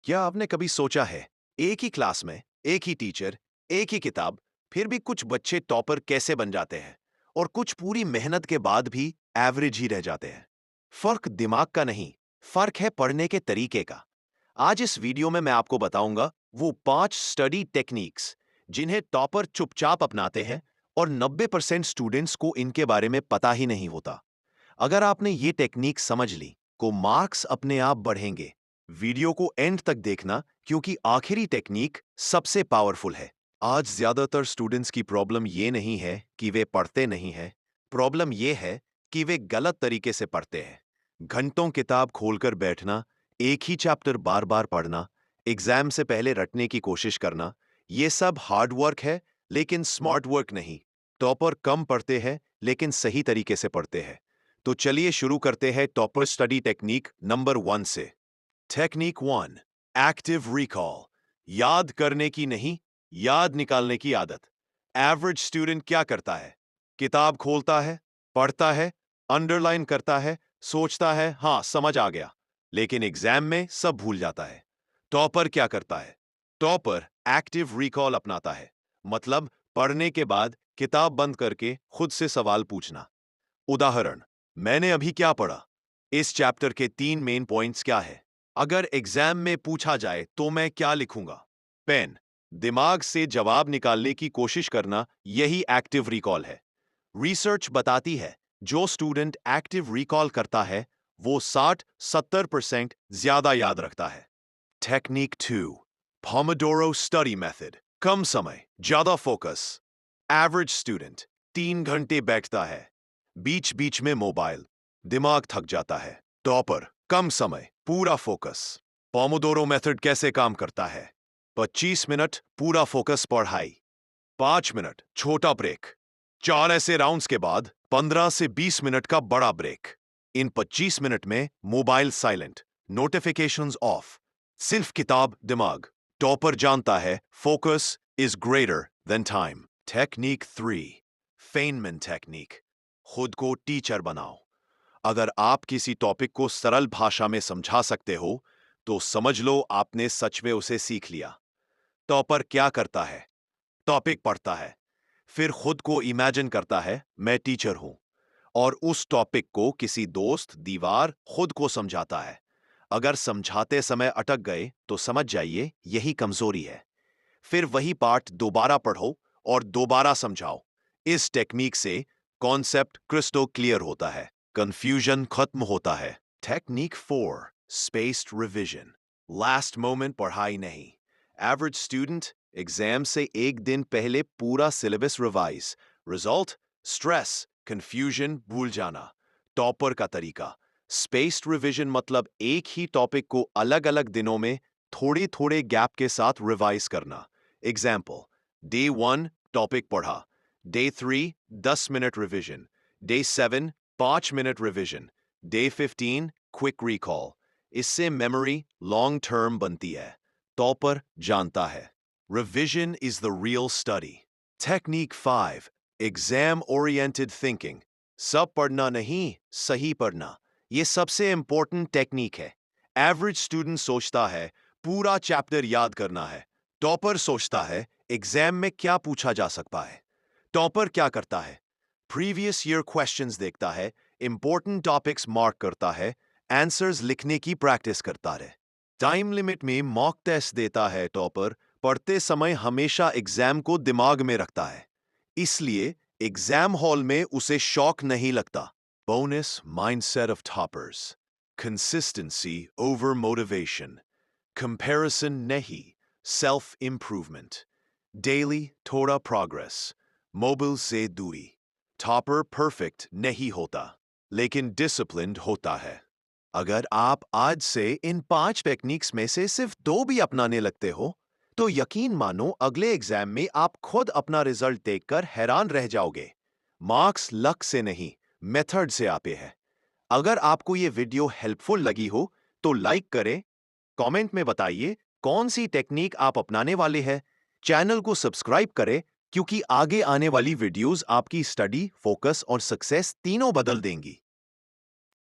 क्या आपने कभी सोचा है, एक ही क्लास में, एक ही टीचर, एक ही किताब, फिर भी कुछ बच्चे टॉपर कैसे बन जाते हैं और कुछ पूरी मेहनत के बाद भी एवरेज ही रह जाते हैं? फर्क दिमाग का नहीं, फर्क है पढ़ने के तरीके का। आज इस वीडियो में मैं आपको बताऊंगा वो 5 स्टडी टेक्निक्स जिन्हें टॉपर चुपचाप अपनाते हैं और 90% स्टूडेंट्स को इनके बारे में पता ही नहीं होता। अगर आपने ये टेक्निक समझ ली, तो मार्क्स अपने आप बढ़ेंगे। वीडियो को एंड तक देखना क्योंकि आखिरी टेक्निक सबसे पावरफुल है। आज ज्यादातर स्टूडेंट्स की प्रॉब्लम ये नहीं है कि वे पढ़ते नहीं हैं, प्रॉब्लम ये है कि वे गलत तरीके से पढ़ते हैं। घंटों किताब खोलकर बैठना, एक ही चैप्टर बार बार पढ़ना, एग्जाम से पहले रटने की कोशिश करना, ये सब हार्ड वर्क है लेकिन स्मार्ट वर्क नहीं। टॉपर कम पढ़ते हैं लेकिन सही तरीके से पढ़ते हैं। तो चलिए शुरू करते हैं टॉपर स्टडी टेक्निक नंबर 1 से। Technique 1, active recall. याद करने की नहीं, याद निकालने की आदत। एवरेज स्टूडेंट क्या करता है? किताब खोलता है, पढ़ता है, अंडरलाइन करता है, सोचता है हाँ समझ आ गया, लेकिन एग्जाम में सब भूल जाता है। टॉपर क्या करता है? टॉपर एक्टिव रिकॉल अपनाता है, मतलब पढ़ने के बाद किताब बंद करके खुद से सवाल पूछना। उदाहरण, मैंने अभी क्या पढ़ा? इस चैप्टर के 3 मेन पॉइंट्स क्या है? अगर एग्जाम में पूछा जाए तो मैं क्या लिखूंगा? पेन। दिमाग से जवाब निकालने की कोशिश करना, यही एक्टिव रिकॉल है। रिसर्च बताती है, जो स्टूडेंट एक्टिव रिकॉल करता है वो 60-70% ज्यादा याद रखता है। Technique 2, pomodoro study method. कम समय, ज्यादा फोकस। एवरेज स्टूडेंट 3 घंटे बैठता है, बीच बीच में मोबाइल, दिमाग थक जाता है। टॉपर कम समय, पूरा फोकस। पोमोडोरो मेथड कैसे काम करता है? 25 मिनट पूरा फोकस पढ़ाई, 5 मिनट छोटा ब्रेक, 4 ऐसे राउंड्स के बाद 15 से 20 मिनट का बड़ा ब्रेक। इन 25 मिनट में मोबाइल साइलेंट, नोटिफिकेशंस ऑफ, सिर्फ किताब दिमाग। टॉपर जानता है focus is greater than time. Technique 3, Feynman technique. खुद को टीचर बनाओ। अगर आप किसी टॉपिक को सरल भाषा में समझा सकते हो तो समझ लो आपने सच में उसे सीख लिया। टॉपर क्या करता है? टॉपिक पढ़ता है, फिर खुद को इमेजिन करता है मैं टीचर हूं, और उस टॉपिक को किसी दोस्त, दीवार, खुद को समझाता है। अगर समझाते समय अटक गए तो समझ जाइए यही कमजोरी है। फिर वही पाठ दोबारा पढ़ो और दोबारा समझाओ। इस टेक्निक से कॉन्सेप्ट क्रिस्टल क्लियर होता है, कंफ्यूजन खत्म होता है। Technique 4, spaced revision. Last moment पढ़ाई नहीं। एवरेज स्टूडेंट एग्जाम से एक दिन पहले पूरा syllabus revise, result stress, confusion, भूल जाना। टॉपर का तरीका, स्पेस्ड रिवीजन मतलब एक ही टॉपिक को अलग अलग दिनों में थोड़े थोड़े गैप के साथ रिवाइज करना। एग्जाम्पल, डे 1 टॉपिक पढ़ा, day 3 10 minute revision, day 7 5 minute revision, day 15 quick recall. इससे मेमोरी लॉन्ग टर्म बनती है। टॉपर जानता है revision is the real study. Technique 5, exam oriented thinking. सब पढ़ना नहीं, सही पढ़ना, ये सबसे इंपॉर्टेंट टेक्निक है। एवरेज स्टूडेंट सोचता है पूरा चैप्टर याद करना है, टॉपर सोचता है एग्जाम में क्या पूछा जा सकता है। टॉपर क्या करता है? प्रीवियस ईयर क्वेश्चंस देखता है, इंपॉर्टेंट टॉपिक्स मार्क करता है, आंसर्स लिखने की प्रैक्टिस करता है। टाइम लिमिट में मॉक टेस्ट देता है। टॉपर पढ़ते समय हमेशा एग्जाम को दिमाग में रखता है, इसलिए एग्जाम हॉल में उसे शॉक नहीं लगता। Bonus mindset of toppers, consistency over motivation, comparison नहीं, सेल्फ इंप्रूवमेंट, डेली थोड़ा प्रोग्रेस, मोबाइल से दूरी। टॉपर परफेक्ट नहीं होता, लेकिन डिसिप्लिन्ड होता है। अगर आप आज से इन 5 टेक्निक्स में से सिर्फ 2 भी अपनाने लगते हो, तो यकीन मानो अगले एग्जाम में आप खुद अपना रिजल्ट देखकर हैरान रह जाओगे। मार्क्स लक से नहीं, मेथड से आते हैं। अगर आपको ये वीडियो हेल्पफुल लगी हो तो लाइक करें, कमेंट में बताइए कौन सी टेक्निक आप अपनाने वाले हैं। चैनल को सब्सक्राइब करें क्योंकि आगे आने वाली वीडियोस आपकी स्टडी, फोकस और सक्सेस तीनों बदल देंगी।